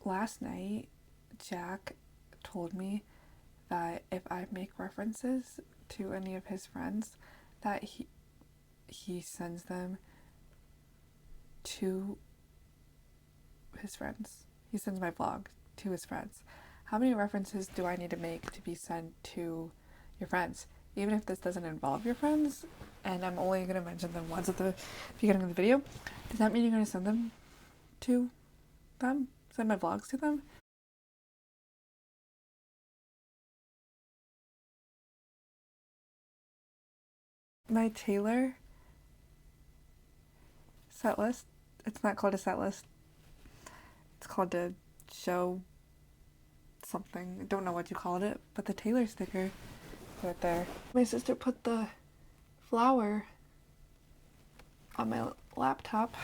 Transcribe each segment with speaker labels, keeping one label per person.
Speaker 1: last night, Jack told me that if I make references to any of his friends, that he sends them to his friends. He sends my vlog to his friends. How many references do I need to make to be sent to your friends? Even if this doesn't involve your friends, and I'm only going to mention them once at the beginning of the video, does that mean you're going to send them to them? Send my vlogs to them? My Taylor set list, it's not called a set list. It's called a show something. I don't know what you called it, but the Taylor sticker right there. My sister put the flower on my laptop.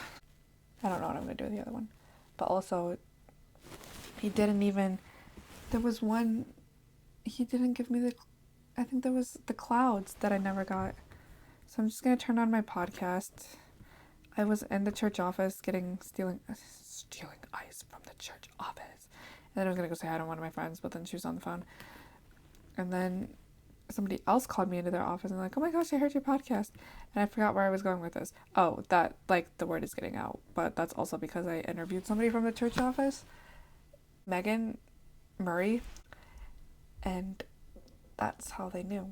Speaker 1: I don't know what I'm gonna do with the other one. But also, he didn't even, there was one, he didn't give me the, I think there was the clouds that I never got. So I'm just gonna turn on my podcast. I was in the church office stealing ice from the church office. And then I was gonna go say hi to one of my friends, but then she was on the phone. And then somebody else called me into their office and like, oh my gosh, I heard your podcast. And I forgot where I was going with this. Oh, that, like, the word is getting out. But that's also because I interviewed somebody from the church office, Megan Murray. And that's how they knew.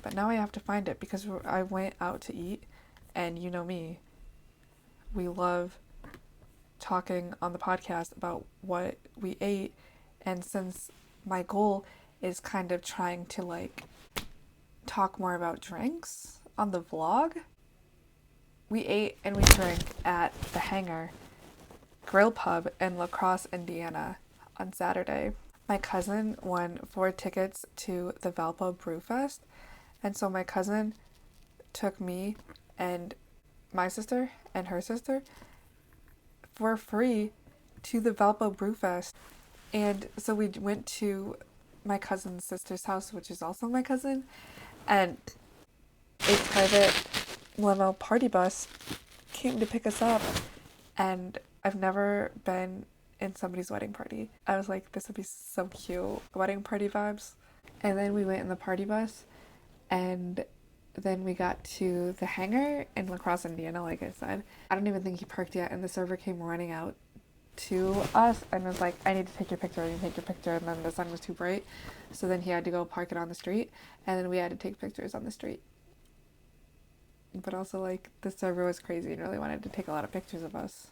Speaker 1: But now I have to find it because I went out to eat. And you know me, we love talking on the podcast about what we ate, and since my goal is kind of trying to like talk more about drinks on the vlog, we ate and we drank at the Hangar Grill Pub in Crosse, Indiana on Saturday. My cousin won 4 tickets to the Valpo Brew Fest, and so my cousin took me and my sister and her sister for free to the Valpo Brew Fest. And so we went to my cousin's sister's house, which is also my cousin, and a private limo party bus came to pick us up. And I've never been in somebody's wedding party. I was like, this would be so cute. Wedding party vibes. And then we went in the party bus, and then we got to the Hangar in La Crosse, Indiana, like I said. I don't even think he parked yet, and the server came running out to us and was like, I need to take your picture, and then the sun was too bright, so then he had to go park it on the street, and then we had to take pictures on the street. But also, like, the server was crazy and really wanted to take a lot of pictures of us.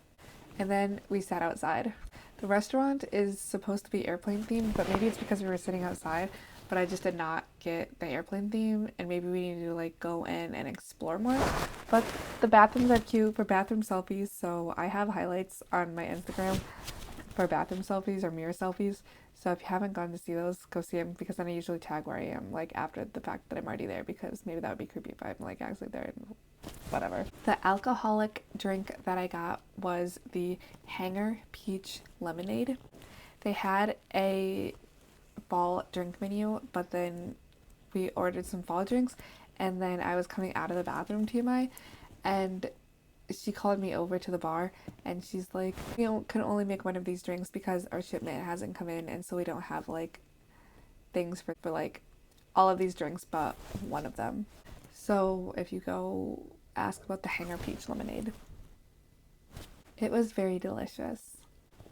Speaker 1: And then we sat outside. The restaurant is supposed to be airplane themed, but maybe it's because we were sitting outside, but I just did not get the airplane theme, and maybe we need to like go in and explore more. But the bathrooms are cute for bathroom selfies, so I have highlights on my Instagram for bathroom selfies or mirror selfies. So if you haven't gone to see those, go see them, because then I usually tag where I am like after the fact that I'm already there, because maybe that would be creepy if I'm like actually there and whatever. The alcoholic drink that I got was the Hangar Peach Lemonade. They had a fall drink menu, but then we ordered some fall drinks, and then I was coming out of the bathroom, TMI, and she called me over to the bar, and she's like, can only make one of these drinks because our shipment hasn't come in, and so we don't have like things for like all of these drinks but one of them. So if you go ask about the Hangar Peach Lemonade. It was very delicious.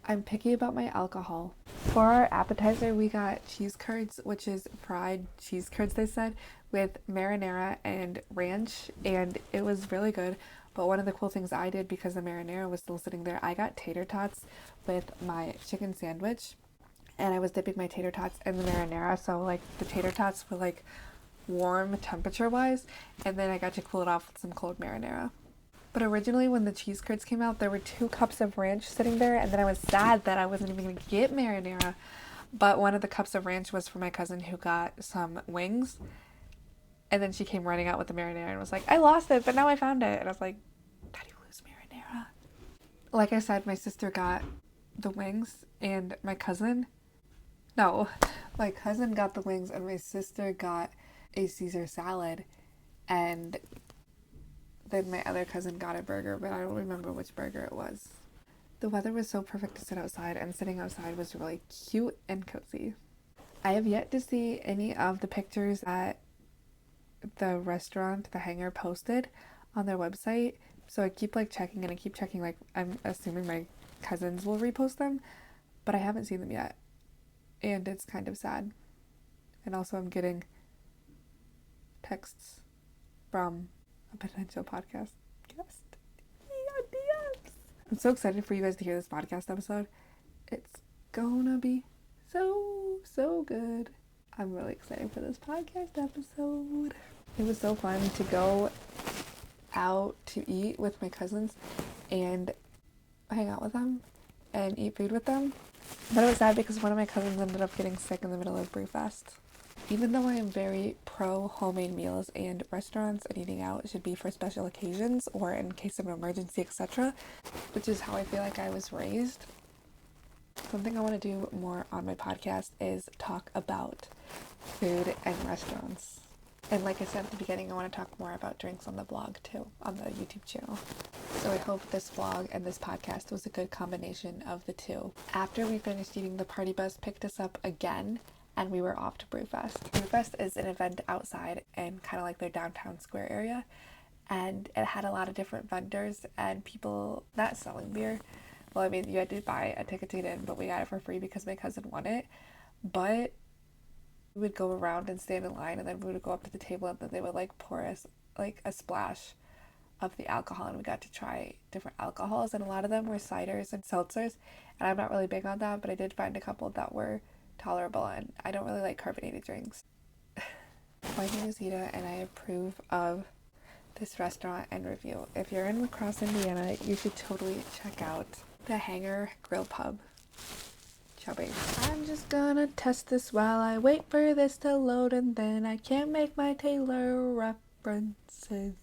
Speaker 1: I'm picky about my alcohol. For our appetizer, we got cheese curds, which is fried cheese curds, they said, with marinara and ranch, and it was really good. But one of the cool things I did, because the marinara was still sitting there, I got tater tots with my chicken sandwich, and I was dipping my tater tots in the marinara, so like the tater tots were like warm temperature wise, and then I got to cool it off with some cold marinara. But originally when the cheese curds came out, there were 2 cups of ranch sitting there, and then I was sad that I wasn't even going to get marinara. But one of the cups of ranch was for my cousin who got some wings, and then she came running out with the marinara and was like, I lost it, but now I found it. And I was like, how do you lose marinara? Like I said, my sister got the wings, and my cousin got the wings, and my sister got a Caesar salad, and then my other cousin got a burger, but I don't remember which burger it was. The weather was so perfect to sit outside, and sitting outside was really cute and cozy. I have yet to see any of the pictures that the restaurant, the Hangar, posted on their website. So I keep like checking, and I keep checking, like I'm assuming my cousins will repost them, but I haven't seen them yet. And it's kind of sad. And also I'm getting texts from a potential podcast guest. DMs. I'm so excited for you guys to hear this podcast episode. It's gonna be so good. I'm really excited for this podcast episode. It was so fun to go out to eat with my cousins and hang out with them and eat food with them. But it was sad because one of my cousins ended up getting sick in the middle of Brewfest. Even though I am very pro homemade meals and restaurants and eating out should be for special occasions or in case of an emergency, etc., which is how I feel like I was raised, something I want to do more on my podcast is talk about food and restaurants. And like I said at the beginning, I want to talk more about drinks on the blog too, on the YouTube channel. So I hope this vlog and this podcast was a good combination of the two. After we finished eating, the party bus picked us up again, and we were off to Brewfest. Brewfest is an event outside in kind of like their downtown square area, and it had a lot of different vendors and people not selling beer. Well, I mean, you had to buy a ticket to get in, but we got it for free because my cousin won it. But we would go around and stand in line, and then we would go up to the table, and then they would like pour us like a splash of the alcohol, and we got to try different alcohols, and a lot of them were ciders and seltzers, and I'm not really big on that, but I did find a couple that were tolerable, and I don't really like carbonated drinks. My name is Ida, and I approve of this restaurant and review. If you're in Crosse, Indiana, you should totally check out the Hangar Grill Pub. Ciao, babe. I'm just gonna test this while I wait for this to load, and then I can't make my Taylor references.